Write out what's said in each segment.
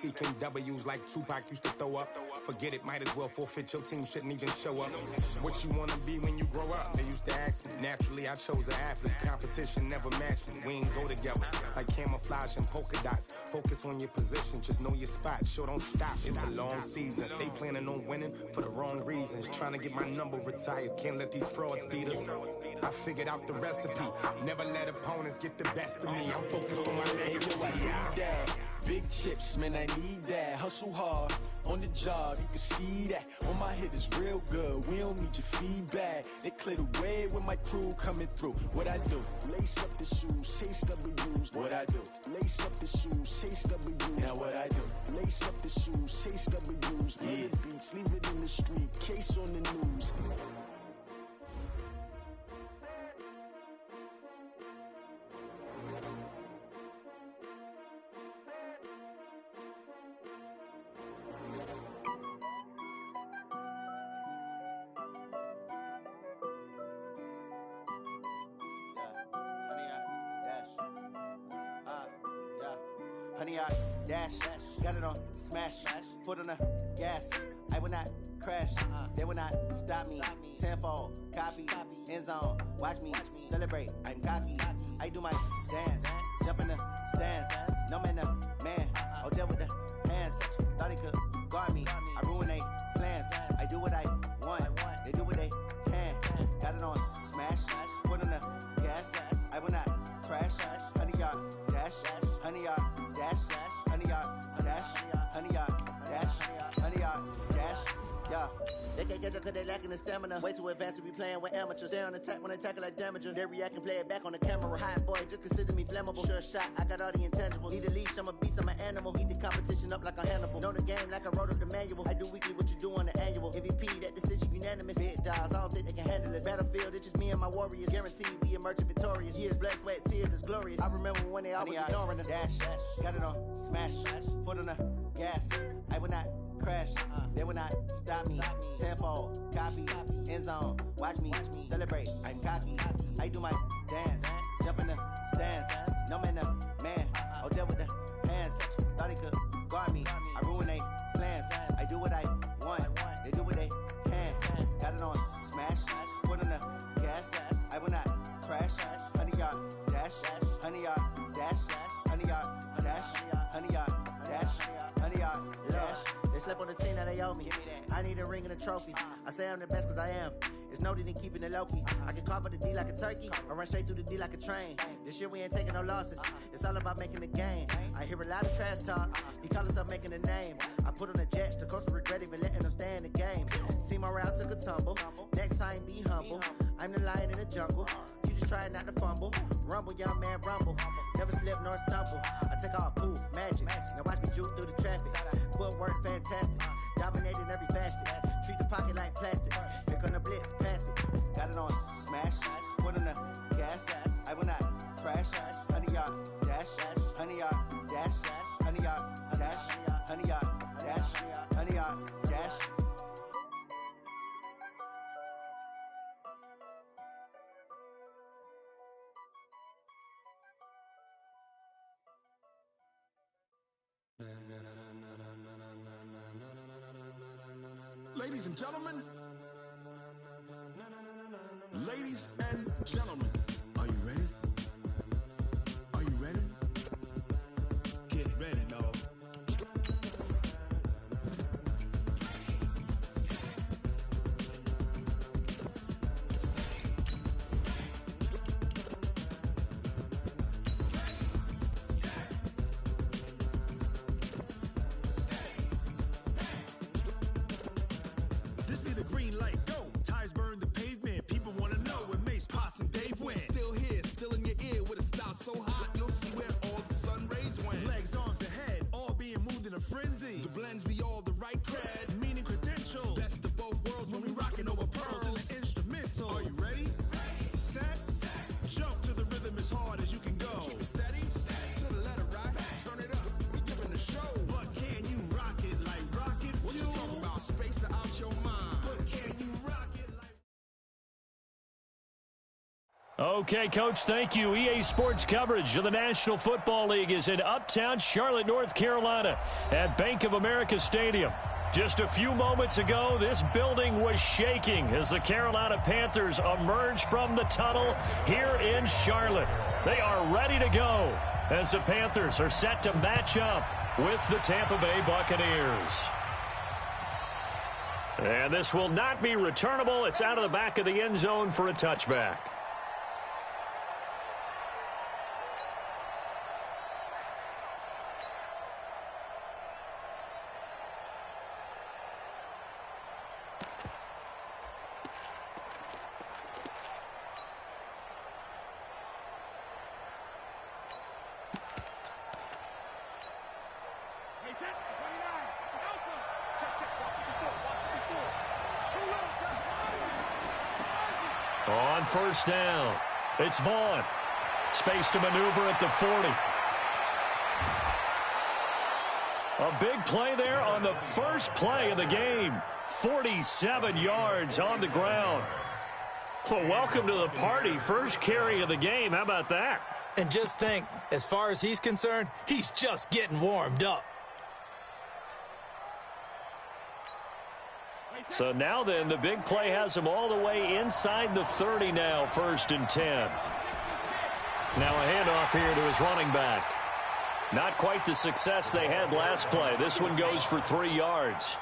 Seeking W's like Tupac used to throw up. Forget it, might as well forfeit, your team shouldn't even show up. What you wanna be when you grow up? They used to ask me. Naturally, I chose an athlete. Competition never matched me. We ain't go together like camouflage and polka dots. Focus on your position, just know your spot. Sure, don't stop, it's a long season. They planning on winning for the wrong reasons. Trying to get my number retired, can't let these frauds beat us. I figured out the recipe. Never let opponents get the best of me. I'm focused on my legacy. Big chips, man, I need that. Hustle hard, on the job, you can see that. On my hit is real good, we don't need your feedback. They clear the way with my crew coming through. What I do? Lace up the shoes, chase W's. What I do? Lace up the shoes, chase W's. Now what I do? Lace up the shoes, chase W's. Yeah. The beats, leave it in the street, case on the news. Honey, I dash, got it on smash, foot on the gas. I will not crash, they will not stop me. Tenfold, copy, end zone, watch me celebrate. I'm cocky, I do my dance, jump in the stands. No man, the man, oh, deal with the hands. Thought he could guard me, I ruin they plans. I do what I want, they do what they can. Got it on smash, foot on the gas. I will not crash, honey, y'all dash, honey, y'all dash, honey, y'all dash, honey, y'all dash, honey, y'all dash, yeah. They can't catch up cause they lacking the stamina. Way too advanced to be playing with amateurs. Stay on attack when they tackle like damager. They react and play it back on the camera. Hot boy, just consider me flammable. Sure shot, I got all the intangibles. Need a leash, I'm a beast, I'm an animal. Eat the competition up like a Hannibal. Know the game like I wrote up the manual. I do weekly what you do on the annual. MVP, that decision unanimous. Big dogs, I don't think they can handle this. Battlefield, it's just me and my warriors. Guaranteed we emerging victorious. Years, blood, sweat, tears, is glorious. I remember when they always ignoring us. Dash, got it on smash, foot on the gas. I will not crash, they will not stop me. Tenfold, copy, end zone, watch me celebrate. I'm cocky, I do my dance, jump in the stands. No man, the man, oh, deal with the hands. Thought he could guard me, I ruin they plans. I do what I want, they do what they can. Got it on smash, foot on the gas. I will not crash, honey, y'all dash, honey, y'all dash, honey, y'all dash, honey, y'all dash, honey, y'all dash. They slept on the team that they owe me. I need a ring and a trophy. I say I'm the best cause I am. It's no need in keeping it low-key. I can carve up the D like a turkey or run straight through the D like a train. This year we ain't taking no losses. It's all about making the game. I hear a lot of trash talk. He call himself making a name. I put on the jets. The coach will regret even letting them stay in the game. Team morale took a tumble. Next time be humble. I'm the lion in the jungle. You just try not to fumble. Rumble, young man, rumble. Never slip nor stumble. I take off, poof, magic. Now watch me juke through the traffic. Footwork fantastic. Dominating every facet. Treat the pocket like plastic. Here come the blitz, pass it. Got it on smash. Foot on the gas. I will not crash. Honey, y'all dash. Honey, y'all dash. Honey, y'all dash. Honey, y'all dash. Honey, y'all dash. Ladies and gentlemen, ladies and gentlemen, are you ready? Are you ready? Get ready, dog. This be the green light, go. Tires burn the pavement. People wanna know where Mace, Potts, and Dave went. Still here, still in your ear with a style so hot, you'll see where all the sun rays went. Legs, arms, and head, all being moved in a frenzy. The blends be all the right cred, Meaning credentials. best of both worlds when we rockin' over pearls. in the instrumental. Are you ready? Set. Jump to the rhythm as hard as you can go. Keep it steady, to the letter right, turn it up, we giving the show. But can you rock it like rocket What you fuel? talking about, space out your mind? But can you rock it like... Okay, Coach, thank you. EA Sports coverage of the National Football League is in uptown Charlotte, North Carolina at Bank of America Stadium. Just a few moments ago, this building was shaking as the Carolina Panthers emerged from the tunnel here in Charlotte. They are ready to go as the Panthers are set to match up with the Tampa Bay Buccaneers. And this will not be returnable. It's out of the back of the end zone for a touchback. On first down, it's Vaughn. Space to maneuver at the 40. A big play there on the first play of the game. 47 yards on the ground. Well, welcome to the party. First carry of the game. How about that? And just think, as far as he's concerned, he's just getting warmed up. So now then, the big play has him all the way inside the 30 now, 1st and 10. Now a handoff here to his running back. Not quite the success they had last play. This one goes for 3 yards.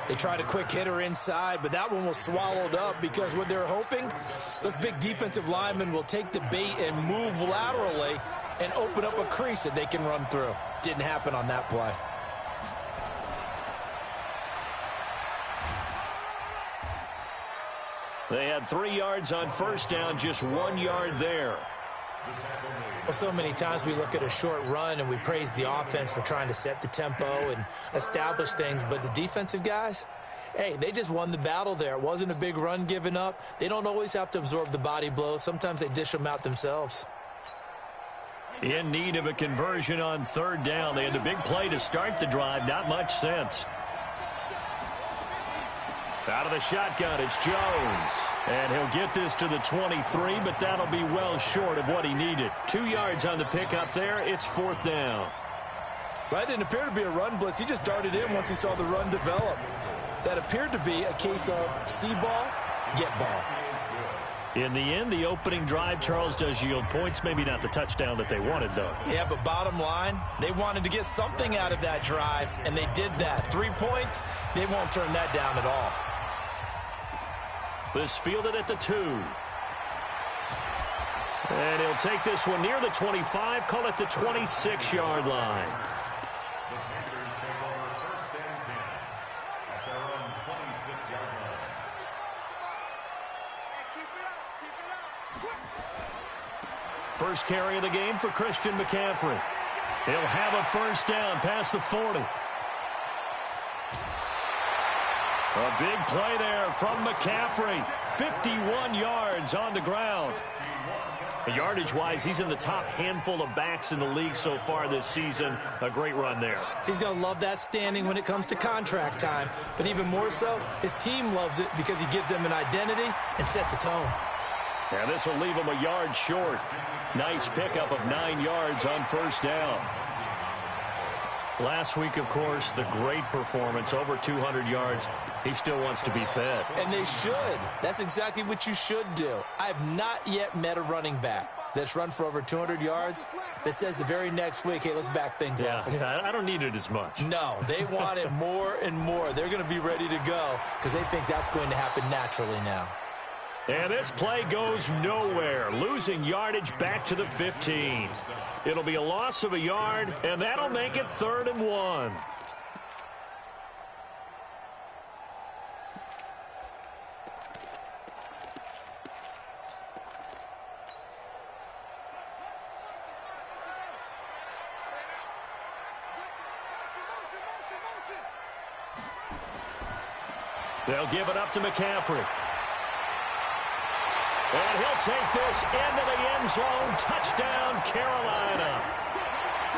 They tried a quick hitter inside, but that one was swallowed up because what they're hoping, those big defensive linemen will take the bait and move laterally and open up a crease that they can run through. Didn't happen on that play. They had 3 yards on first down, just 1 yard there. Well, so many times we look at a short run and we praise the offense for trying to set the tempo and establish things, but the defensive guys, hey, they just won the battle there. It wasn't a big run given up. They don't always have to absorb the body blows. Sometimes they dish them out themselves. In need of a conversion on 3rd down. They had the big play to start the drive. Not much sense. Out of the shotgun, it's Jones. And he'll get this to the 23, but that'll be well short of what he needed. 2 yards on the pickup there. It's 4th down. Well, that didn't appear to be a run blitz. He just darted in once he saw the run develop. That appeared to be a case of see ball, get ball. In the end, the opening drive, Charles, does yield points. Maybe not the touchdown that they wanted, though. Yeah, but bottom line, they wanted to get something out of that drive, and they did that. 3 points, they won't turn that down at all. This fielded at the 2. And he'll take this one near the 25, call it the 26-yard line. The Panthers take over 1st and 10 at their own 26-yard line. First carry of the game for Christian McCaffrey. He'll have a first down past the 40. A big play there from McCaffrey. 51 yards on the ground. Yardage-wise, he's in the top handful of backs in the league so far this season. A great run there. He's going to love that standing when it comes to contract time. But even more so, his team loves it because he gives them an identity and sets a tone. And this will leave him a yard short. Nice pickup of 9 yards on first down. Last week, of course, the great performance, over 200 yards. He still wants to be fed. And they should. That's exactly what you should do. I have not yet met a running back that's run for over 200 yards that says the very next week, hey, let's back things up. Yeah, I don't need it as much. No, they want it more and more. They're going to be ready to go because they think that's going to happen naturally now. And this play goes nowhere. Losing yardage back to the 15. It'll be a loss of a yard, and that'll make it 3rd and 1. They'll give it up to McCaffrey. And he'll take this into the end zone. Touchdown, Carolina.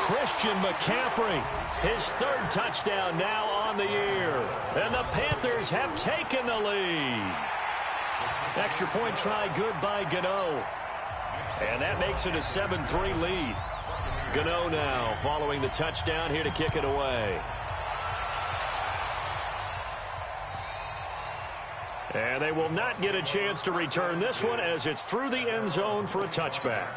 Christian McCaffrey, his 3rd touchdown now on the year. And the Panthers have taken the lead. Extra point try good by Gano. And that makes it a 7-3 lead. Gano now following the touchdown here to kick it away. And they will not get a chance to return this one as it's through the end zone for a touchback.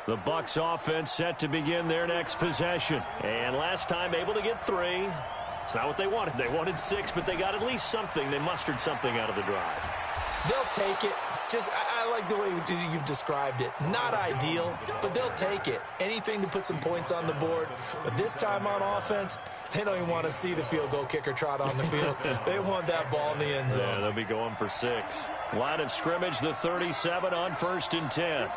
The Bucs offense set to begin their next possession. And last time able to get 3. It's not what they wanted. They wanted 6, but they got at least something. They mustered something out of the drive. They'll take it. I like the way you've described it. Not ideal, but they'll take it. Anything to put some points on the board. But this time on offense, they don't even want to see the field goal kicker trot on the field. They want that ball in the end zone. Yeah, they'll be going for 6. Line of scrimmage, the 37 on 1st and 10.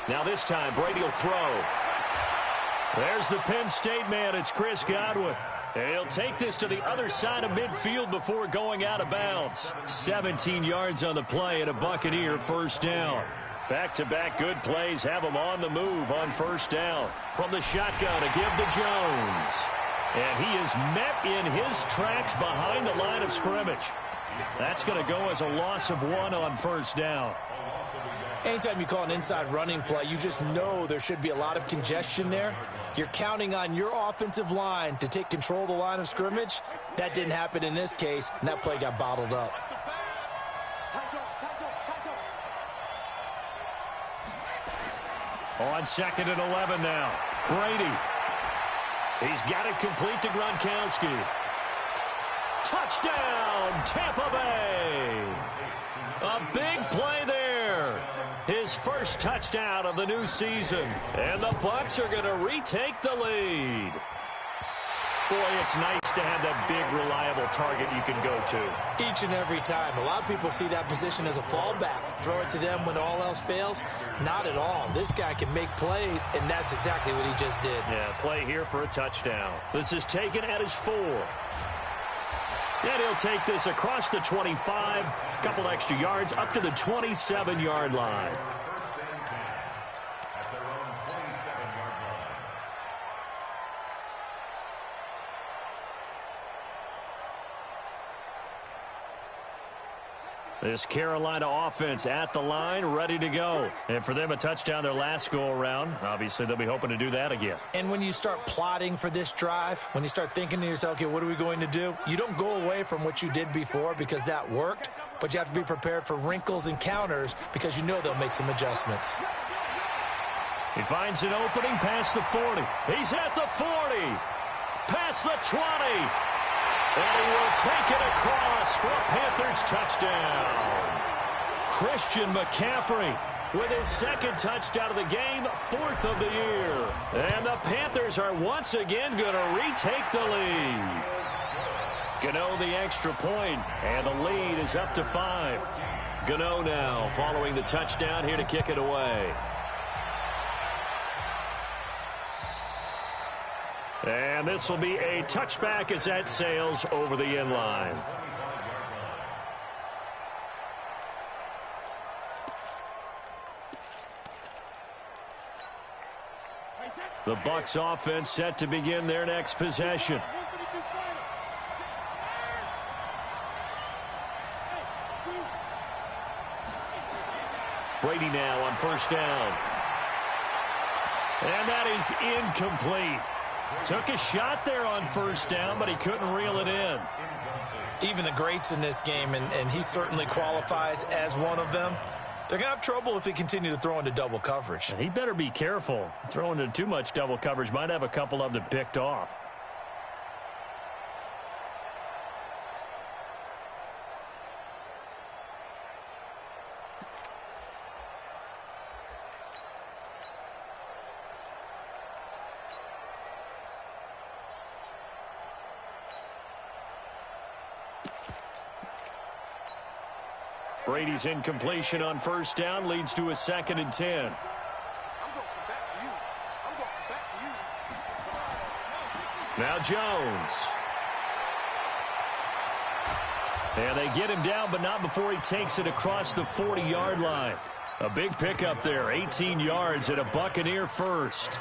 Now this time, Brady will throw. There's the Penn State man. It's Chris Godwin. He'll take this to the other side of midfield before going out of bounds. 17 yards on the play and a Buccaneer first down. Back-to-back good plays have him on the move on first down. From the shotgun to give to Jones. And he is met in his tracks behind the line of scrimmage. That's going to go as a loss of 1 on first down. Anytime you call an inside running play, you just know there should be a lot of congestion there. You're counting on your offensive line to take control of the line of scrimmage. That didn't happen in this case, and that play got bottled up. On 2nd and 11 now. Brady. He's got it complete to Gronkowski. Touchdown, Tampa Bay. A big play there. His first touchdown of the new season. And the Bucs are going to retake the lead. Boy, it's nice to have that big, reliable target you can go to. Each and every time. A lot of people see that position as a fallback. Throw it to them when all else fails. Not at all. This guy can make plays, and that's exactly what he just did. Yeah, play here for a touchdown. This is taken at his 4. And he'll take this across the 25, a couple extra yards up to the 27-yard line. This Carolina offense at the line, ready to go. And for them, a touchdown their last go-around. Obviously, they'll be hoping to do that again. And when you start plotting for this drive, when you start thinking to yourself, okay, what are we going to do? You don't go away from what you did before because that worked, but you have to be prepared for wrinkles and counters because you know they'll make some adjustments. He finds an opening past the 40. He's at the 40. Past the 20. And he will take it across for a Panthers touchdown. Christian McCaffrey with his 2nd touchdown of the game, 4th of the year. And the Panthers are once again going to retake the lead. Gano the extra point, and the lead is up to 5. Gano now following the touchdown here to kick it away. And this will be a touchback as that sails over the end line. The Bucs offense set to begin their next possession. Brady now on first down. And that is incomplete. Took a shot there on first down, but he couldn't reel it in. Even the greats in this game, and he certainly qualifies as one of them, they're going to have trouble if they continue to throw into double coverage. And he better be careful. Throwing into too much double coverage might have a couple of them picked off. Brady's incompletion on first down leads to a 2nd and 10. Now Jones. And they get him down, but not before he takes it across the 40-yard line. A big pickup there, 18 yards and a Buccaneer first.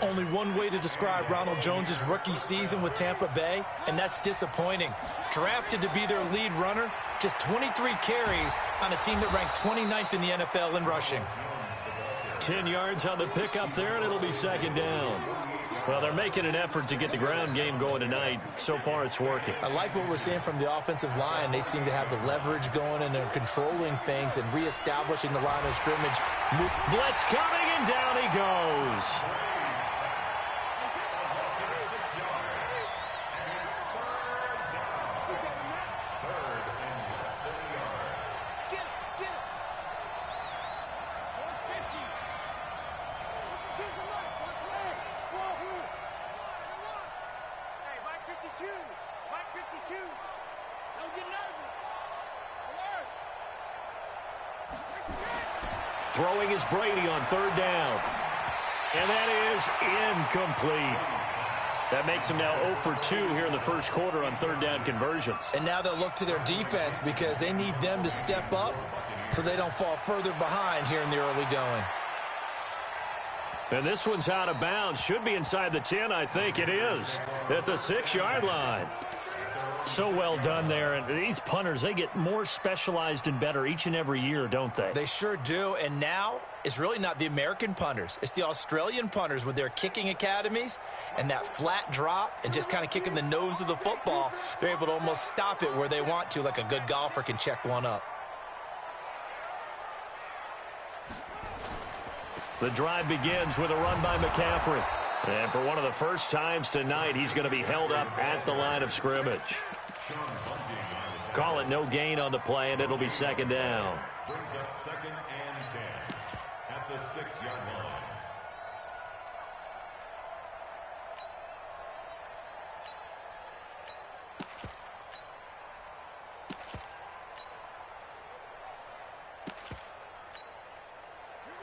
Only one way to describe Ronald Jones' rookie season with Tampa Bay, and that's disappointing. Drafted to be their lead runner, just 23 carries on a team that ranked 29th in the NFL in rushing. 10 yards on the pickup there, and it'll be second down. Well, they're making an effort to get the ground game going tonight. So far, it's working. I like what we're seeing from the offensive line. They seem to have the leverage going, and they're controlling things and reestablishing the line of scrimmage. Blitz coming, and down he goes. Throwing is Brady on third down. And that is incomplete. That makes him now 0 for 2 here in the first quarter on third down conversions. And now they'll look to their defense because they need them to step up so they don't fall further behind here in the early going. And this one's out of bounds. Should be inside the 10, I think it is. At the 6-yard line. So well done there. And these punters, they get more specialized and better each and every year, don't they? They sure do. And now it's really not the American punters. It's the Australian punters with their kicking academies and that flat drop and just kind of kicking the nose of the football. They're able to almost stop it where they want to, like a good golfer can check one up. The drive begins with a run by McCaffrey. And for one of the first times tonight, he's going to be held up at the line of scrimmage. Call it no gain on the play, and it'll be second down. Brings up second and 10 at the 6-yard line.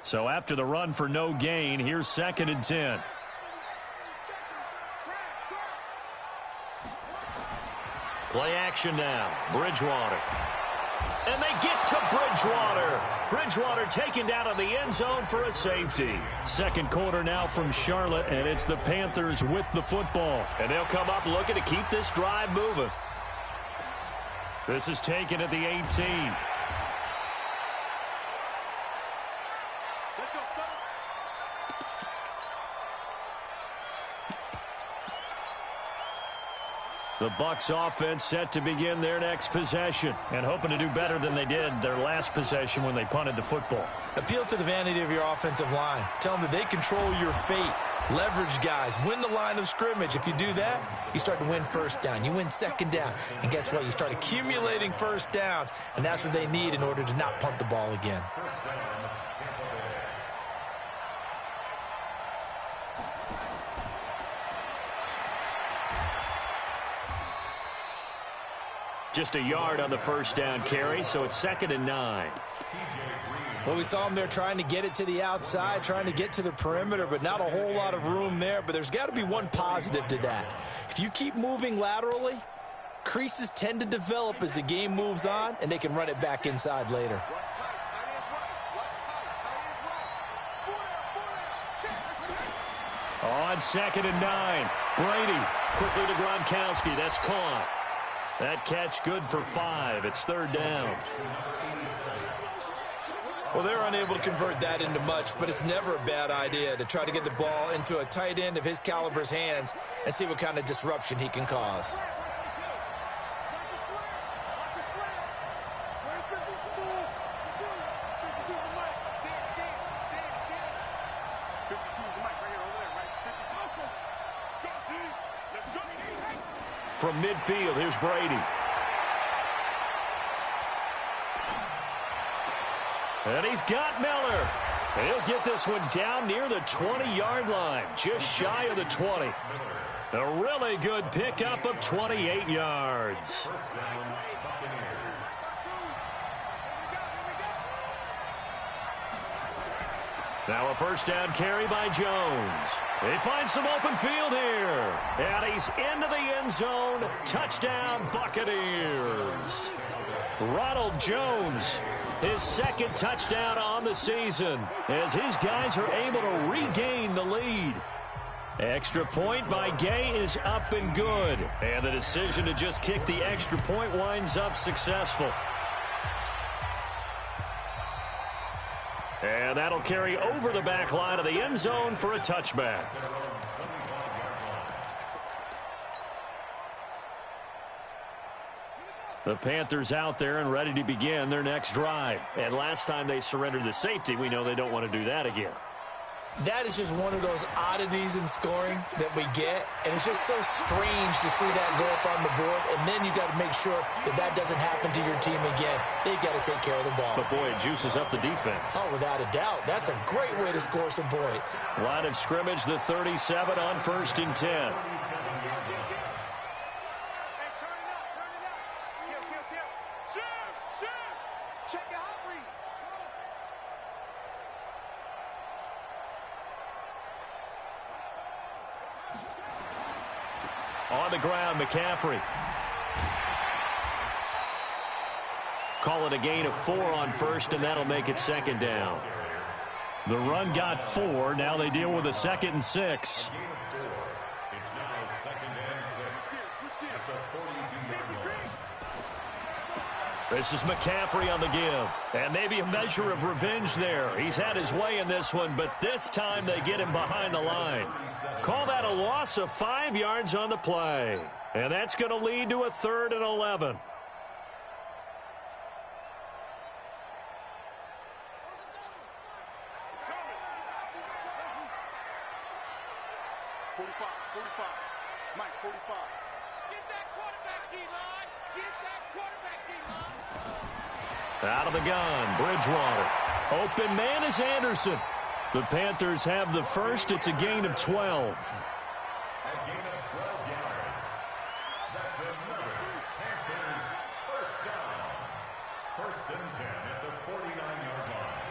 So after the run for no gain, here's second and 10. Play action now. Bridgewater. And they get to Bridgewater. Bridgewater taken down in the end zone for a safety. Second quarter now from Charlotte, and it's the Panthers with the football. And they'll come up looking to keep this drive moving. This is taken at the 18. The Bucs offense set to begin their next possession and hoping to do better than they did their last possession when they punted the football. Appeal to the vanity of your offensive line. Tell them that they control your fate. Leverage guys. Win the line of scrimmage. If you do that, you start to win first down. You win second down. And guess what? You start accumulating first downs. And that's what they need in order to not punt the ball again. Just a yard on the first down carry, so it's second and 9. Well, we saw them there trying to get it to the outside, trying to get to the perimeter, but not a whole lot of room there. But there's got to be one positive to that. If you keep moving laterally, creases tend to develop as the game moves on, and they can run it back inside later. On second and 9, Brady quickly to Gronkowski. That's caught. That catch good for 5. It's third down. Well, they're unable to convert that into much, but it's never a bad idea to try to get the ball into a tight end of his caliber's hands and see what kind of disruption he can cause. From midfield, here's Brady. And he's got Miller. And he'll get this one down near the 20-yard line, just shy of the 20. A really good pickup of 28 yards. Now a first down carry by Jones. They find some open field here. And he's into the end zone. Touchdown, Buccaneers. Ronald Jones, his second touchdown on the season, as his guys are able to regain the lead. Extra point by Gay is up and good. And the decision to just kick the extra point winds up successful. And that'll carry over the back line of the end zone for a touchback. The Panthers out there and ready to begin their next drive. And last time they surrendered the safety, we know they don't want to do that again. That is just one of those oddities in scoring that we get, and it's just so strange to see that go up on the board, and then you got to make sure that that doesn't happen to your team again. They've got to take care of the ball. But, boy, it juices up the defense. Oh, without a doubt. That's a great way to score some points. Line of scrimmage, the 37 on 1st and 10. On the ground, McCaffrey. Call it a gain of 4 on 1st, and that'll make it 2nd down. The run got 4. Now they deal with a 2nd and 6. It's now 2nd and 6 at the 42-yard line. This is McCaffrey on the give. And maybe a measure of revenge there. He's had his way in this one, but this time they get him behind the line. Call that a loss of 5 yards on the play. And that's going to lead to a 3rd and 11. Out of the gun, Bridgewater. Open man is Anderson. The Panthers have the first. It's a gain of 12. A gain of 12 yards. That's another Panthers first down. 1st and 10 at the 49-yard line.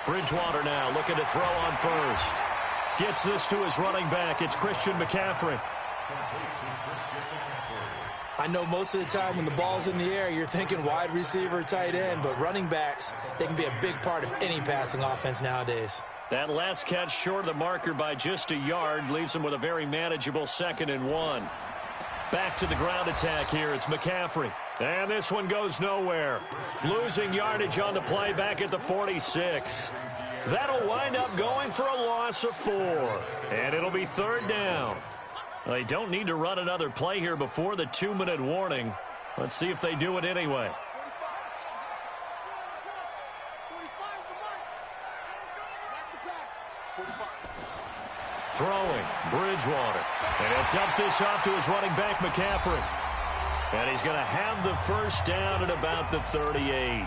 Bridgewater now looking to throw on 1st. Gets this to his running back. It's Christian McCaffrey. I know most of the time when the ball's in the air, you're thinking wide receiver, tight end, but running backs, they can be a big part of any passing offense nowadays. That last catch short of the marker by just a yard leaves him with a very manageable 2nd and 1. Back to the ground attack here. It's McCaffrey. And this one goes nowhere. Losing yardage on the play back at the 46. That'll wind up going for a loss of 4. And it'll be 3rd down. They don't need to run another play here before the 2-minute warning. Let's see if they do it anyway. Throwing, Bridgewater. And he'll dump this off to his running back, McCaffrey. And he's going to have the first down at about the 38.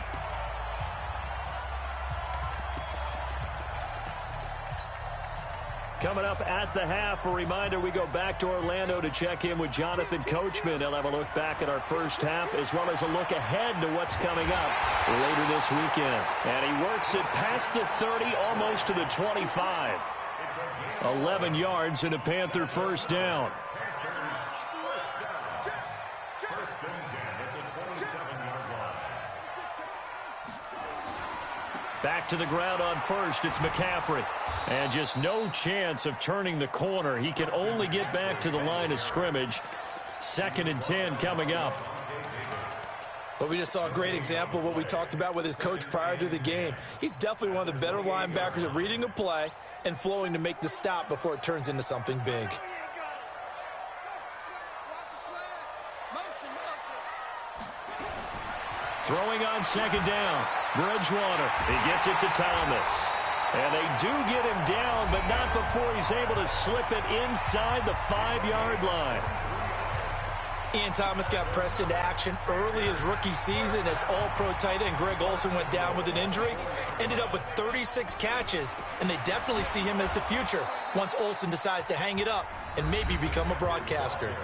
Coming up at the half, a reminder, we go back to Orlando to check in with Jonathan Coachman. He'll have a look back at our first half as well as a look ahead to what's coming up later this weekend. And he works it past the 30, almost to the 25. 11 yards and a Panther first down. First and 10 at the 27-yard line. Back to the ground on 1st. It's McCaffrey. And just no chance of turning the corner. He can only get back to the line of scrimmage. 2nd and 10 coming up. But we just saw a great example of what we talked about with his coach prior to the game. He's definitely one of the better linebackers at reading a play and flowing to make the stop before it turns into something big. Throwing on 2nd down. Bridgewater. He gets it to Thomas. And they do get him down, but not before he's able to slip it inside the 5-yard line. Ian Thomas got pressed into action early his rookie season as all-pro tight end Greg Olsen went down with an injury. Ended up with 36 catches, and they definitely see him as the future once Olsen decides to hang it up and maybe become a broadcaster.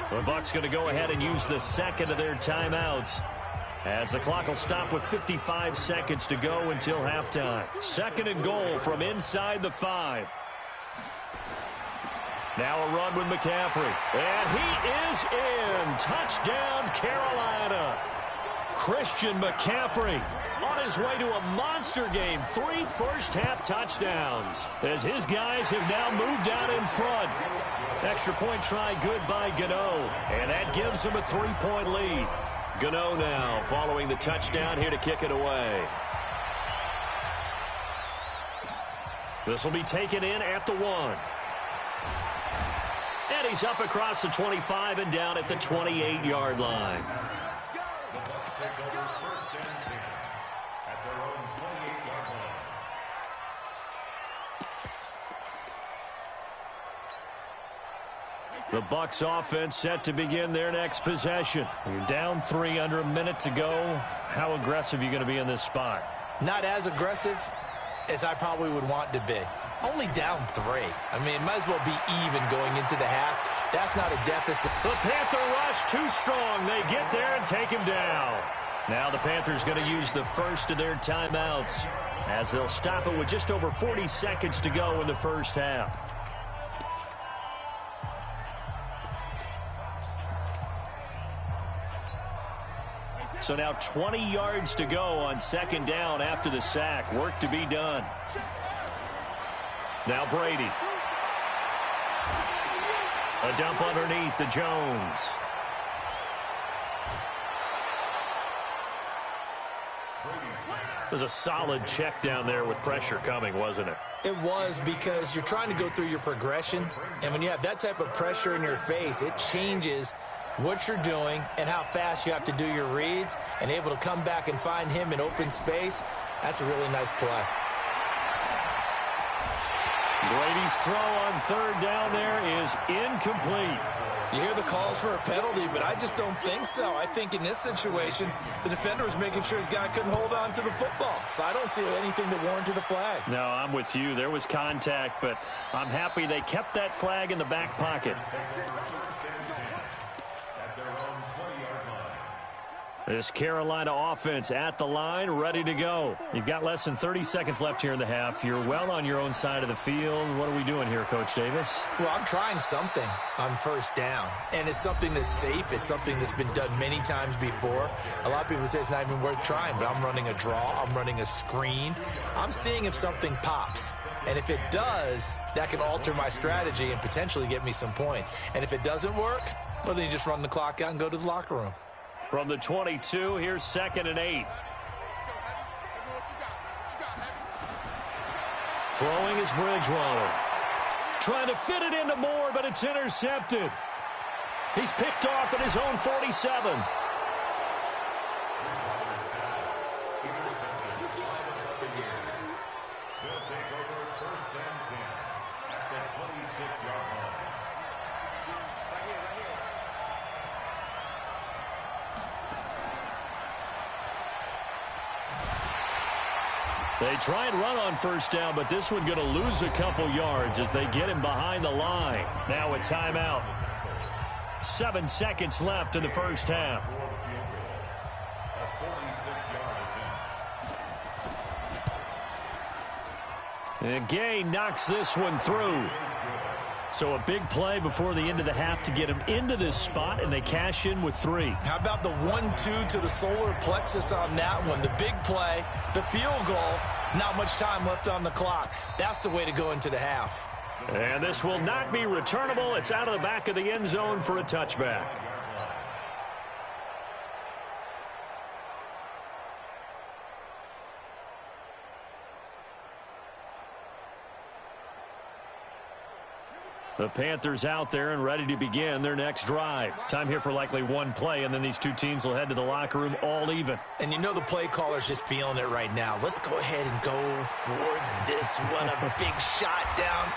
The Bucs going to go ahead and use the 2nd of their timeouts. as the clock will stop with 55 seconds to go until halftime. 2nd and goal from inside the 5. Now a run with McCaffrey. And he is in. Touchdown, Carolina. Christian McCaffrey on his way to a monster game. 3 first-half touchdowns as his guys have now moved out in front. Extra point try good by Gano. And that gives him a 3-point lead. Gano now following the touchdown here to kick it away. This will be taken in at the 1. And he's up across the 25 and down at the 28-yard line. The Bucs take over 1st and 10 at their own 28-yard line. The Bucs offense set to begin their next possession. You're down 3 under a minute to go. How aggressive are you going to be in this spot? Not as aggressive as I probably would want to be. Only down 3. I mean, it might as well be even going into the half. That's not a deficit. The Panther rush too strong. They get there and take him down. Now the Panthers going to use the first of their timeouts as they'll stop it with just over 40 seconds to go in the first half. So now 20 yards to go on 2nd down after the sack. Work to be done. Now Brady. A dump underneath to Jones. It was a solid check down there with pressure coming, wasn't it? It was, because you're trying to go through your progression, and when you have that type of pressure in your face, it changes what you're doing and how fast you have to do your reads, and able to come back and find him in open space. That's a really nice play. Brady's throw on 3rd down there is incomplete. You hear the calls for a penalty, but I just don't think so. I think in this situation, the defender was making sure his guy couldn't hold on to the football. So I don't see anything that warranted a flag. No, I'm with you. There was contact, but I'm happy they kept that flag in the back pocket. This Carolina offense at the line, ready to go. You've got less than 30 seconds left here in the half. You're well on your own side of the field. What are we doing here, Coach Davis? Well, I'm trying something on 1st down, and it's something that's safe. It's something that's been done many times before. A lot of people say it's not even worth trying, but I'm running a draw. I'm running a screen. I'm seeing if something pops. And if it does, that can alter my strategy and potentially get me some points. And if it doesn't work, well, then you just run the clock out and go to the locker room. From the 22, here's 2nd and 8. Throwing is Bridgewater. Trying to fit it into Moore, but it's intercepted. He's picked off at his own 47. They'll take over 1st and 10 at the 26-yard line. They try and run on 1st down, but this one going to lose a couple yards as they get him behind the line. Now a timeout. 7 seconds left in the first half. And Gay knocks this one through. So a big play before the end of the half to get him into this spot, and they cash in with 3. How about the 1-2 to the solar plexus on that one? The big play, the field goal, not much time left on the clock. That's the way to go into the half. And this will not be returnable. It's out of the back of the end zone for a touchback. The Panthers out there and ready to begin their next drive. Time here for likely one play, and then these two teams will head to the locker room all even. And you know the play caller's just feeling it right now. Let's go ahead and go for this one. A big shot down.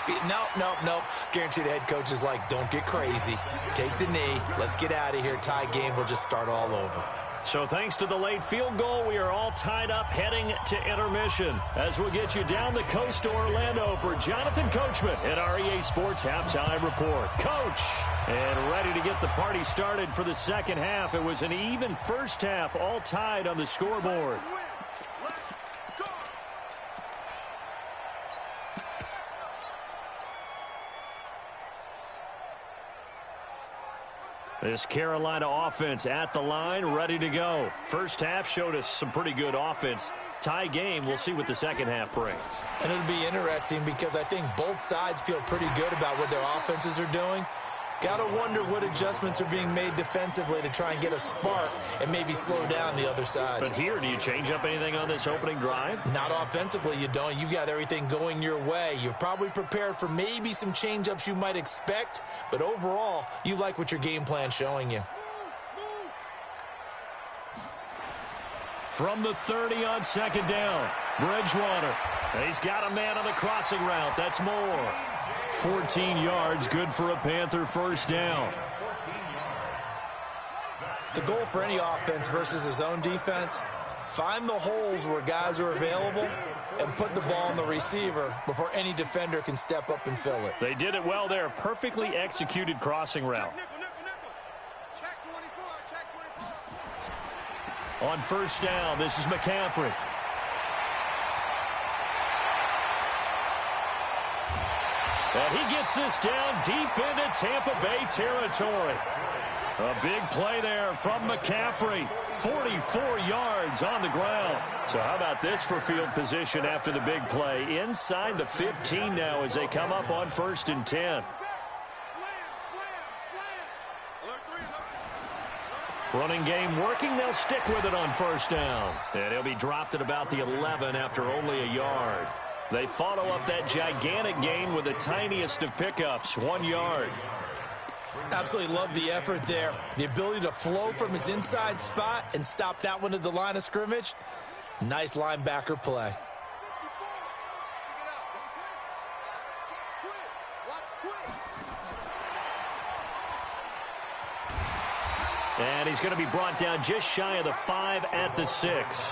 Nope. Guarantee the head coach is like, don't get crazy. Take the knee. Let's get out of here. Tie game. We'll just start all over. So thanks to the late field goal, we are all tied up heading to intermission. As we'll get you down the coast to Orlando for Jonathan Coachman at our EA Sports Halftime Report. Coach, and ready to get the party started for the second half. It was an even first half, all tied on the scoreboard. This Carolina offense at the line, ready to go. First half showed us some pretty good offense. Tie game, we'll see what the second half brings. And it'll be interesting because I think both sides feel pretty good about what their offenses are doing. Got to wonder what adjustments are being made defensively to try and get a spark and maybe slow down the other side. But here, do you change up anything on this opening drive? Not offensively, you don't. You got everything going your way. You've probably prepared for maybe some change-ups you might expect, but overall, you like what your game plan's showing you. From the 30 on second down, Bridgewater. He's got a man on the crossing route. That's more. 14 yards, good for a Panther first down. The goal for any offense versus his own defense, find the holes where guys are available and put the ball on the receiver before any defender can step up and fill it. They did it well there. Perfectly executed crossing route. On first down, this is McCaffrey. And he gets this down deep into Tampa Bay territory. A big play there from McCaffrey. 44 yards on the ground. So how about this for field position after the big play? Inside the 15 now as they come up on 1st and 10. Running game working. They'll stick with it on first down. And he'll be dropped at about the 11 after only a yard. They follow up that gigantic gain with the tiniest of pickups, 1 yard. Absolutely love the effort there. The ability to flow from his inside spot and stop that one at the line of scrimmage. Nice linebacker play. And he's going to be brought down just shy of the 5 at the 6.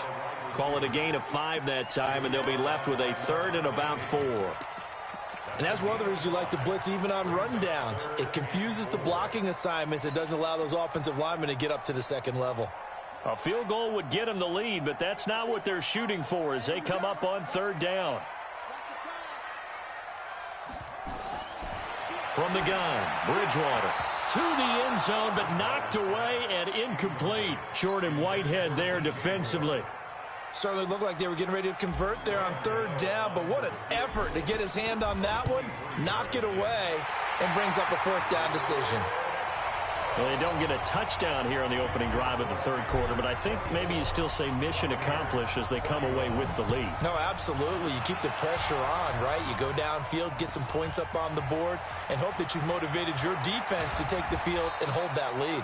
Call it a gain of 5 that time, and they'll be left with a 3rd and about 4. And that's one of the reasons you like to blitz even on rundowns. It confuses the blocking assignments. It doesn't allow those offensive linemen to get up to the second level. A field goal would get them the lead, but that's not what they're shooting for as they come up on 3rd down. From the gun, Bridgewater to the end zone, but knocked away and incomplete. Jordan Whitehead there defensively. Certainly looked like they were getting ready to convert there on 3rd down, but what an effort to get his hand on that one, knock it away, and brings up a 4th down decision. Well, they don't get a touchdown here on the opening drive of the 3rd quarter, but I think maybe you still say mission accomplished as they come away with the lead. No, absolutely. You keep the pressure on, right? You go downfield, get some points up on the board, and hope that you've motivated your defense to take the field and hold that lead.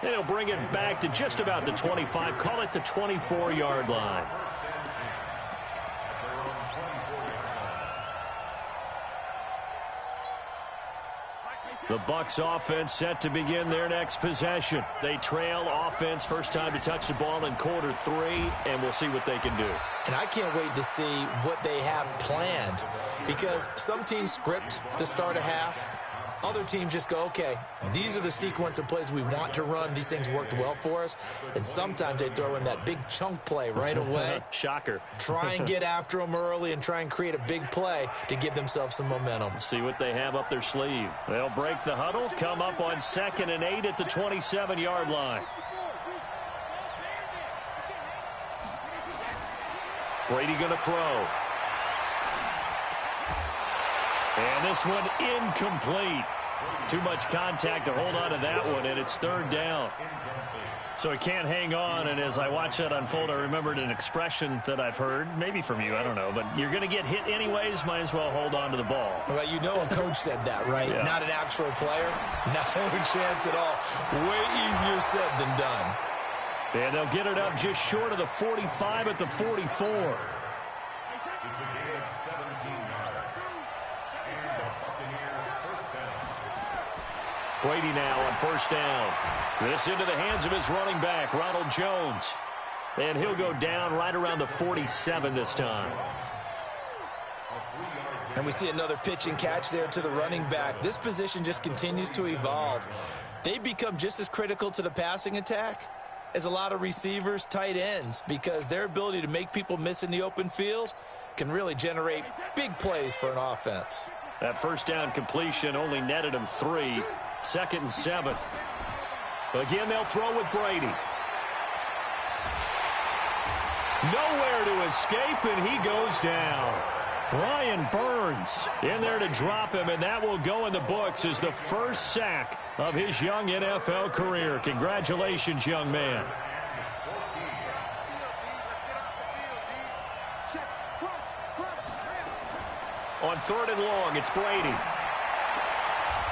And he'll bring it back to just about the 25. Call it the 24-yard line. The Bucs offense set to begin their next possession. They trail offense, first time to touch the ball in quarter 3, and we'll see what they can do. And I can't wait to see what they have planned, because some teams script to start a half. Other teams just go, okay, these are the sequence of plays we want to run. These things worked well for us. And sometimes they throw in that big chunk play right away. Shocker. Try and get after them early and try and create a big play to give themselves some momentum. See what they have up their sleeve. They'll break the huddle, come up on 2nd and 8 at the 27-yard line. Brady going to throw. And this one incomplete. Too much contact to hold on to that one, and it's 3rd down. So he can't hang on, and as I watch that unfold, I remembered an expression that I've heard, maybe from you, I don't know, but you're going to get hit anyways, might as well hold on to the ball. Well, you know a coach said that, right? Yeah. Not an actual player. No chance at all. Way easier said than done. And they'll get it up just short of the 45 at the 44. It's a gain of 17 yards. And the Buccaneer first down. Brady now on first down. This into the hands of his running back, Ronald Jones. And he'll go down right around the 47 this time. And we see another pitch and catch there to the running back. This position just continues to evolve. They become just as critical to the passing attack as a lot of receivers, tight ends, because their ability to make people miss in the open field can really generate big plays for an offense. That first down completion only netted him 3. 2nd and 7. Again, they'll throw with Brady. Nowhere to escape, and he goes down. Brian Burns in there to drop him, and that will go in the books as the first sack of his young NFL career. Congratulations, young man. On 3rd and long, it's Brady.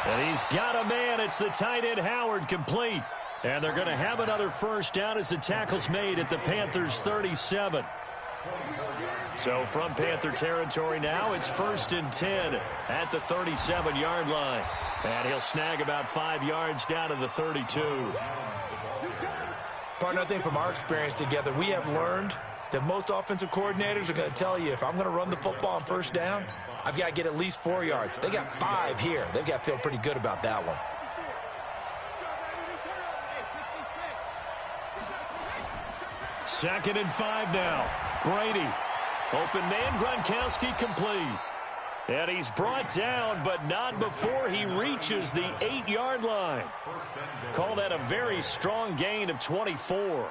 And he's got a man. It's the tight end Howard, complete. And they're going to have another first down as the tackle's made at the Panthers' 37. So from Panther territory now, it's 1st and 10 at the 37-yard line. And he'll snag about 5 yards down to the 32. Partner, I think from our experience together, we have learned that most offensive coordinators are going to tell you, if I'm going to run the football on first down, I've got to get at least 4 yards. They got 5 here. They've got to feel pretty good about that one. Second and 5 now. Brady. Open man, Gronkowski complete. And he's brought down, but not before he reaches the 8-yard line. Call that a very strong gain of 24.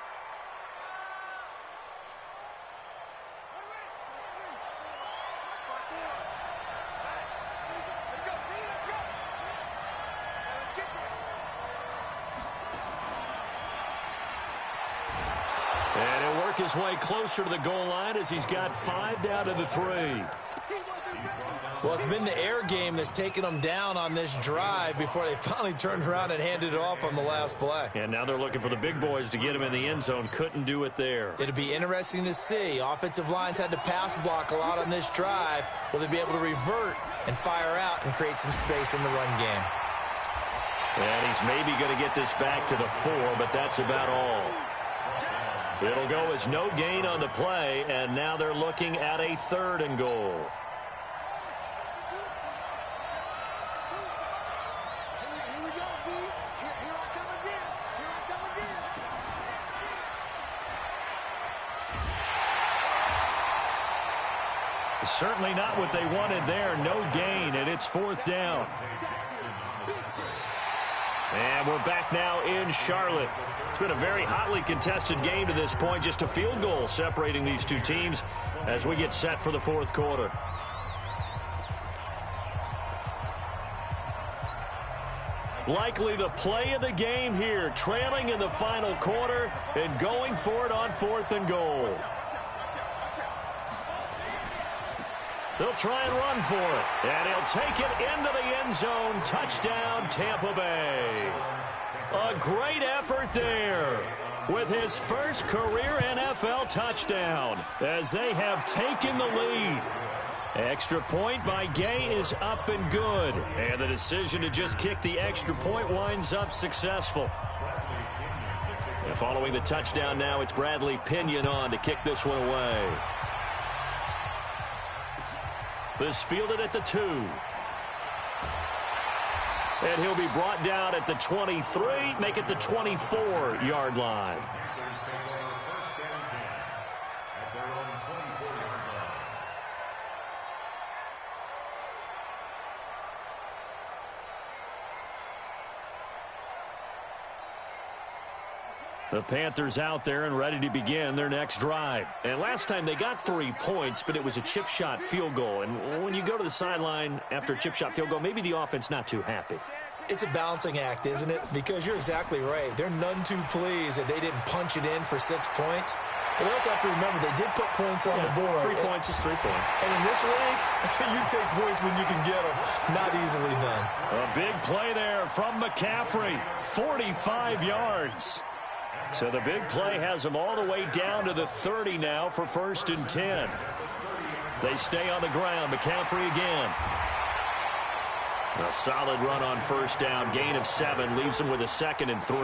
His way closer to the goal line as he's got 5 down to the 3. Well, it's been the air game that's taken them down on this drive before they finally turned around and handed it off on the last play. And now they're looking for the big boys to get him in the end zone. Couldn't do it there. It'll be interesting to see. Offensive lines had to pass block a lot on this drive. Will they be able to revert and fire out and create some space in the run game? And he's maybe going to get this back to the 4, but that's about all. It'll go as no gain on the play, and now they're looking at a 3rd and goal. Certainly not what they wanted there. No gain, and it's 4th down. And we're back now in Charlotte. It's been a very hotly contested game to this point. Just a field goal separating these two teams as we get set for the 4th quarter. Likely the play of the game here, trailing in the final quarter and going for it on 4th and goal. They'll try and run for it, and he'll take it into the end zone. Touchdown, Tampa Bay. A great effort there with his first career NFL touchdown as they have taken the lead. Extra point by Gay is up and good, and the decision to just kick the extra point winds up successful. And following the touchdown now, it's Bradley Pinion on to kick this one away. This fielded at the 2. And he'll be brought down at the 23, make it the 24-yard line. The Panthers out there and ready to begin their next drive. And last time they got 3 points, but it was a chip shot field goal. And when you go to the sideline after a chip shot field goal, maybe the offense not too happy. It's a balancing act, isn't it? Because you're exactly right. They're none too pleased that they didn't punch it in for 6 points. But they also have to remember they did put points on the board. 3 points is 3 points. And in this league, you take points when you can get them. Not easily done. A big play there from McCaffrey. 45 yards. So the big play has them all the way down to the 30 now for 1st and 10. They stay on the ground. McCaffrey again. A solid run on first down. Gain of 7 leaves them with a 2nd and 3.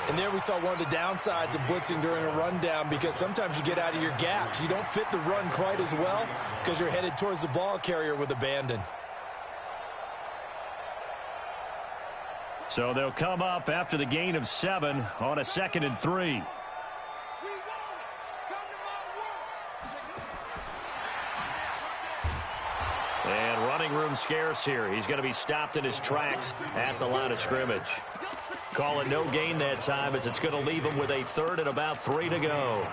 And there we saw one of the downsides of blitzing during a rundown, because sometimes you get out of your gaps. You don't fit the run quite as well because you're headed towards the ball carrier with abandon. So they'll come up after the gain of 7 on a 2nd and 3. And running room scarce here. He's going to be stopped in his tracks at the line of scrimmage. Call it no gain that time, as it's going to leave him with a 3rd and about 3 to go.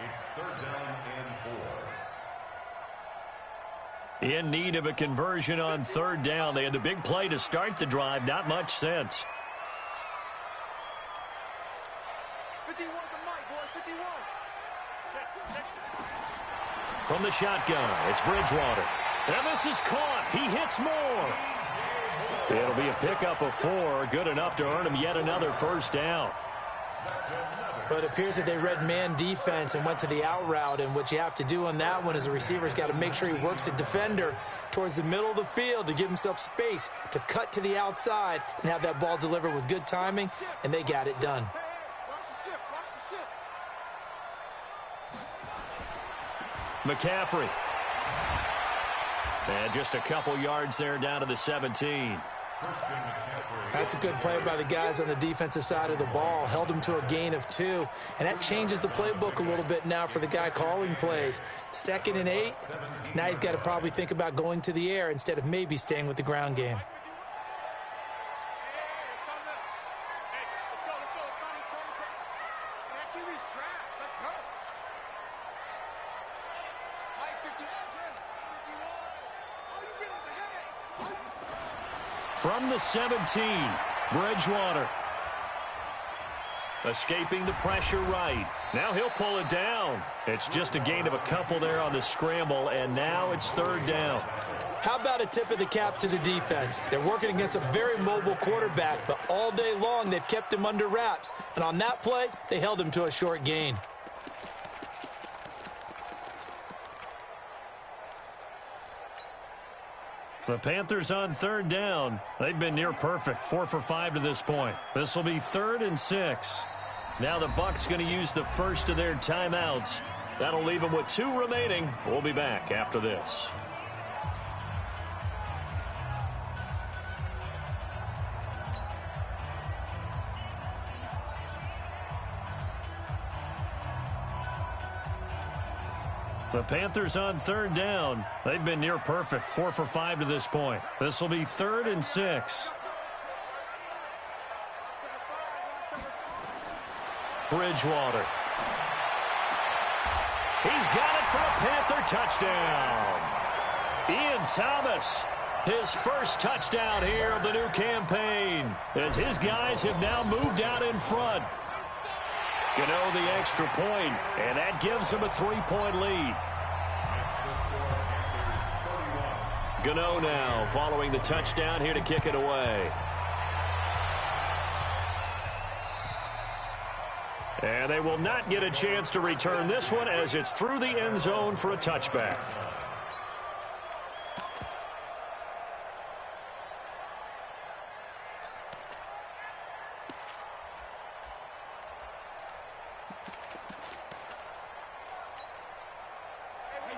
It's 3rd down and 4. In need of a conversion on 3rd down. They had the big play to start the drive. Not much sense. 51 to Mike, boy, 51. From the shotgun, it's Bridgewater. And this is caught. He hits more. It'll be a pickup of 4. Good enough to earn him yet another first down. But it appears that they read man defense and went to the out route. And what you have to do on that one is the receiver's got to make sure he works the defender towards the middle of the field to give himself space to cut to the outside and have that ball delivered with good timing, and they got it done. McCaffrey. And just a couple yards there down to the 17. That's a good play by the guys on the defensive side of the ball. Held him to a gain of 2. And that changes the playbook a little bit now for the guy calling plays. 2nd and 8. Now he's got to probably think about going to the air instead of maybe staying with the ground game. From the 17, Bridgewater. Escaping the pressure right. Now he'll pull it down. It's just a gain of a couple there on the scramble, and now it's 3rd down. How about a tip of the cap to the defense? They're working against a very mobile quarterback, but all day long they've kept him under wraps. And on that play, they held him to a short gain. The Panthers on 3rd down. They've been near perfect, 4 for 5 to this point. This will be 3rd and 6. Now the Bucs going to use the first of their timeouts. That'll leave them with 2 remaining. We'll be back after this. The Panthers on 3rd down. They've been near perfect, 4 for 5 to this point. This will be 3rd and 6. Bridgewater. He's got it for a Panther touchdown. Ian Thomas, his first touchdown here of the new campaign, as his guys have now moved out in front. Gano the extra point, and that gives him a 3-point lead. Gano now following the touchdown here to kick it away. And they will not get a chance to return this one, as it's through the end zone for a touchback.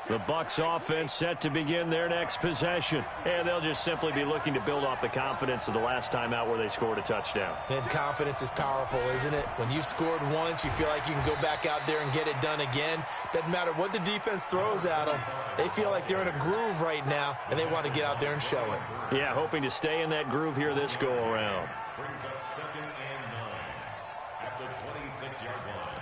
The Bucs offense set to begin their next possession. And they'll just simply be looking to build off the confidence of the last time out where they scored a touchdown. And confidence is powerful, isn't it? When you've scored once, you feel like you can go back out there and get it done again. Doesn't matter what the defense throws at them. They feel like they're in a groove right now, and they want to get out there and show it. Yeah, hoping to stay in that groove here this go-around. Brings up 2nd and 9 at the 26-yard line.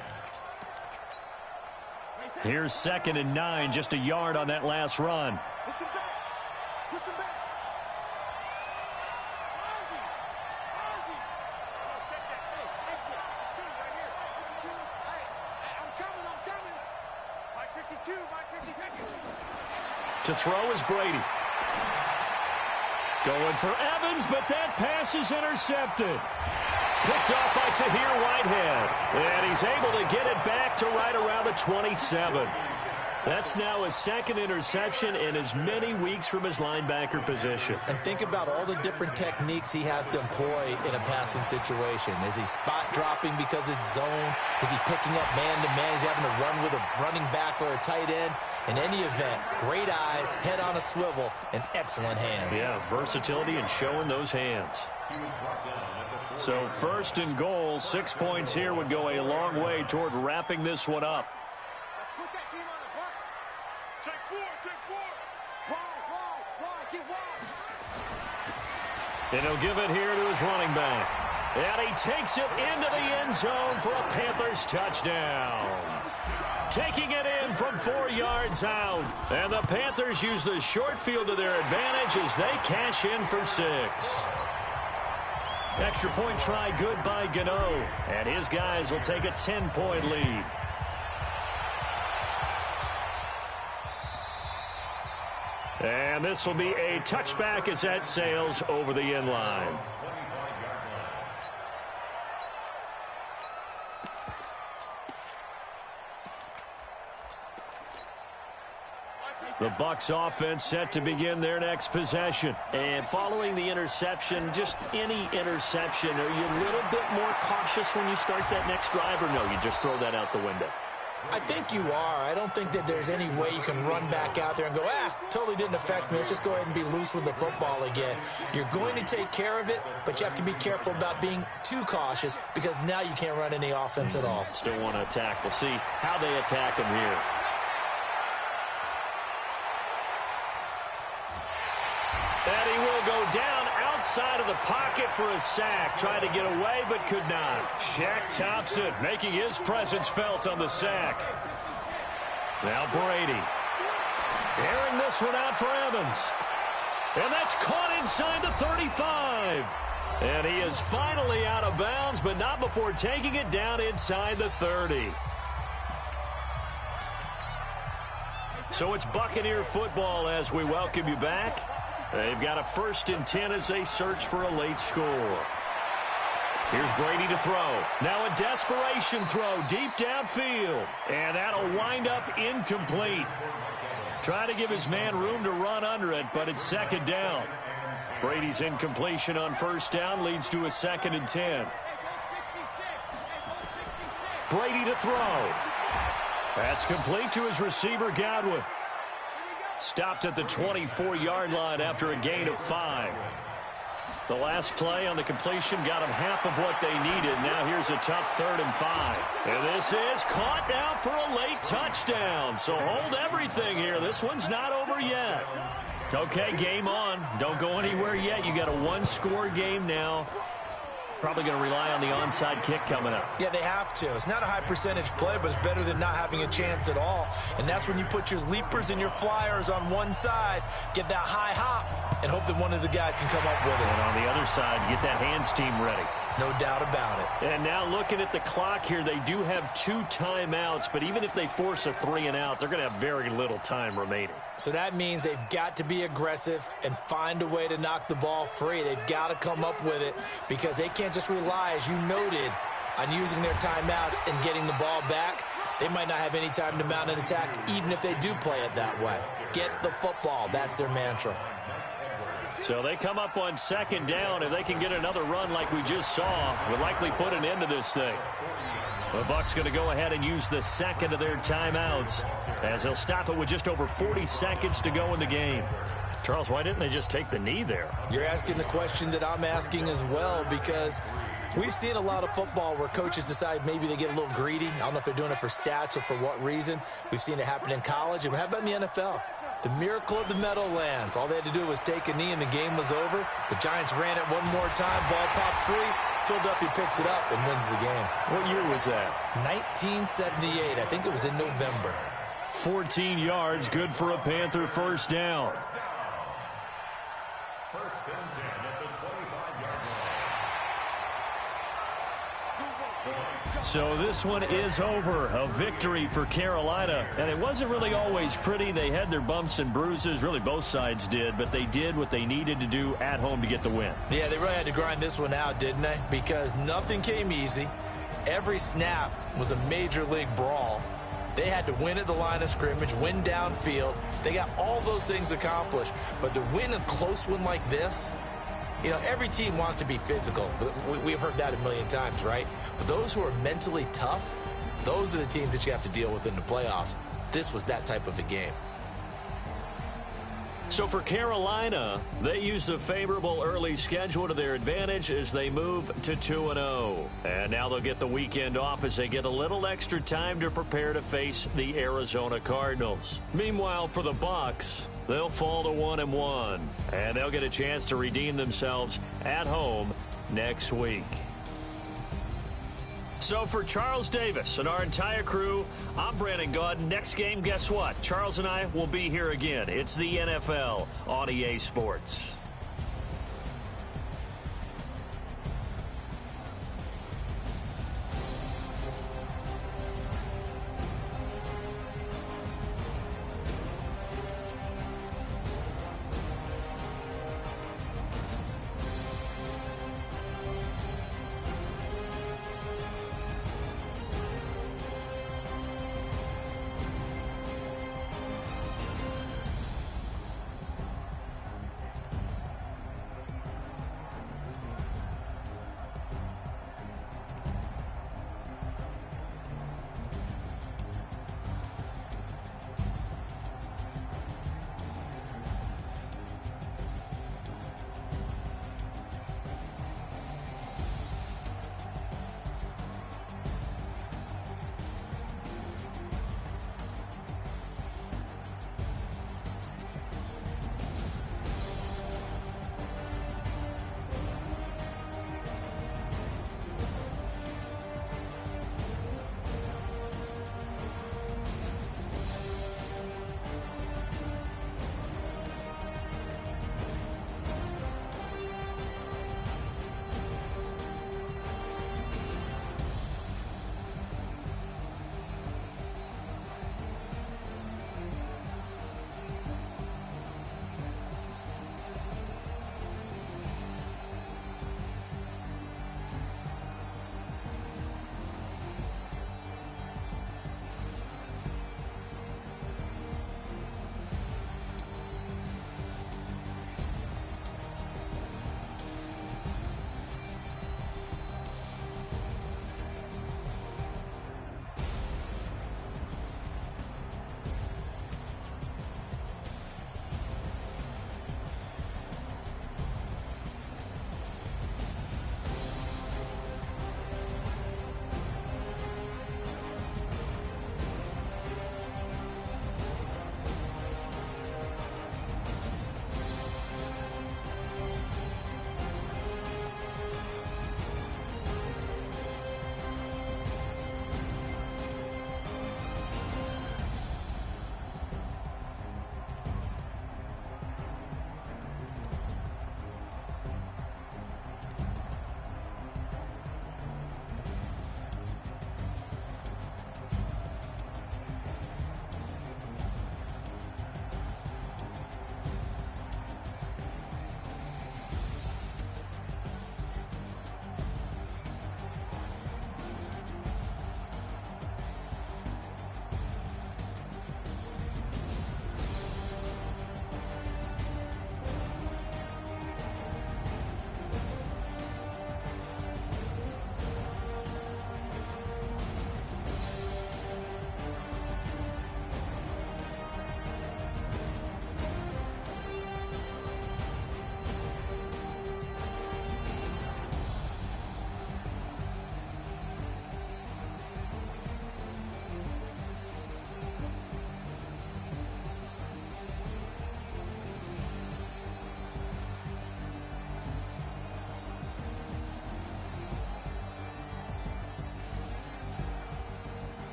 Here's 2nd and 9, just a yard on that last run. Push him back. Push him back. Check that. Exit. 2 right here. 52. Hey, I'm coming. Mike 52. Mike 50. To throw is Brady. Going for Evans, but that pass is intercepted. Picked off by Tahir Whitehead. And he's able to get it back to right around the 27. That's now his second interception in as many weeks from his linebacker position. And think about all the different techniques he has to employ in a passing situation. Is he spot dropping because it's zone? Is he picking up man-to-man? Is he having to run with a running back or a tight end? In any event, great eyes, head on a swivel, and excellent hands. Yeah, versatility and showing those hands. So 1st and goal, 6 points here would go a long way toward wrapping this one up. Let's put that team on the hook. Take four. Wide, get wide. And he'll give it here to his running back. And he takes it into the end zone for a Panthers touchdown. Taking it in from 4 yards out. And the Panthers use the short field to their advantage as they cash in for 6. Extra point try good by Gano. And his guys will take a 10-point lead. And this will be a touchback as that sails over the end line. The Bucs offense set to begin their next possession. And following the interception, just any interception, are you a little bit more cautious when you start that next drive, or no, you just throw that out the window? I think you are. I don't think that there's any way you can run back out there and go, totally didn't affect me. Let's just go ahead and be loose with the football again. You're going to take care of it, but you have to be careful about being too cautious because now you can't run any offense at all. Still want to attack. We'll see how they attack him here. And he will go down outside of the pocket for a sack. Tried to get away, but could not. Shaq Thompson making his presence felt on the sack. Now Brady. Airing this one out for Evans. And that's caught inside the 35. And he is finally out of bounds, but not before taking it down inside the 30. So it's Buccaneer football as we welcome you back. They've got a 1st and 10 as they search for a late score. Here's Brady to throw. Now a desperation throw deep downfield. And that'll wind up incomplete. Trying to give his man room to run under it, but it's 2nd down. Brady's incompletion on 1st down leads to a 2nd and 10. Brady to throw. That's complete to his receiver, Godwin. Stopped at the 24-yard line after a gain of 5. The last play on the completion got them half of what they needed. Now here's a tough 3rd and 5. And this is caught now for a late touchdown. So hold everything here. This one's not over yet. Okay, game on. Don't go anywhere yet. You got a 1-score game now. Probably going to rely on the onside kick coming up. Yeah, they have to. It's not a high percentage play, but it's better than not having a chance at all. And that's when you put your leapers and your flyers on one side, get that high hop, and hope that one of the guys can come up with it. And on the other side, get that hands team ready. No doubt about it. And now looking at the clock here, they do have 2 timeouts, but even if they force a 3 and out, they're going to have very little time remaining. So that means they've got to be aggressive and find a way to knock the ball free. They've got to come up with it because they can't just rely, as you noted, on using their timeouts and getting the ball back. They might not have any time to mount an attack, even if they do play it that way. Get the football. That's their mantra. So they come up on 2nd down. If they can get another run like we just saw, would likely put an end to this thing. The Bucs going to go ahead and use the 2nd of their timeouts as they'll stop it with just over 40 seconds to go in the game. Charles, why didn't they just take the knee there? You're asking the question that I'm asking as well, because we've seen a lot of football where coaches decide maybe they get a little greedy. I don't know if they're doing it for stats or for what reason. We've seen it happen in college. And how about in the NFL? The miracle of the Meadowlands. All they had to do was take a knee and the game was over. The Giants ran it one more time. Ball popped free. Philadelphia picks it up and wins the game. What year was that? 1978. I think it was in November. 14 yards, good for a Panther 1st down. 1st and 10 at the 25-yard line. So this one is over. A victory for Carolina. And it wasn't really always pretty. They had their bumps and bruises. Really, both sides did. But they did what they needed to do at home to get the win. Yeah, they really had to grind this one out, didn't they? Because nothing came easy. Every snap was a major league brawl. They had to win at the line of scrimmage, win downfield. They got all those things accomplished. But to win a close one like this, you know, every team wants to be physical. We've heard that a million times, right? But those who are mentally tough, those are the teams that you have to deal with in the playoffs. This was that type of a game. So for Carolina, they used a favorable early schedule to their advantage as they move to 2-0. And now they'll get the weekend off as they get a little extra time to prepare to face the Arizona Cardinals. Meanwhile, for the Bucs, they'll fall to 1-1, and they'll get a chance to redeem themselves at home next week. So for Charles Davis and our entire crew, I'm Brandon Gaudin. Next game, guess what? Charles and I will be here again. It's the NFL on EA Sports.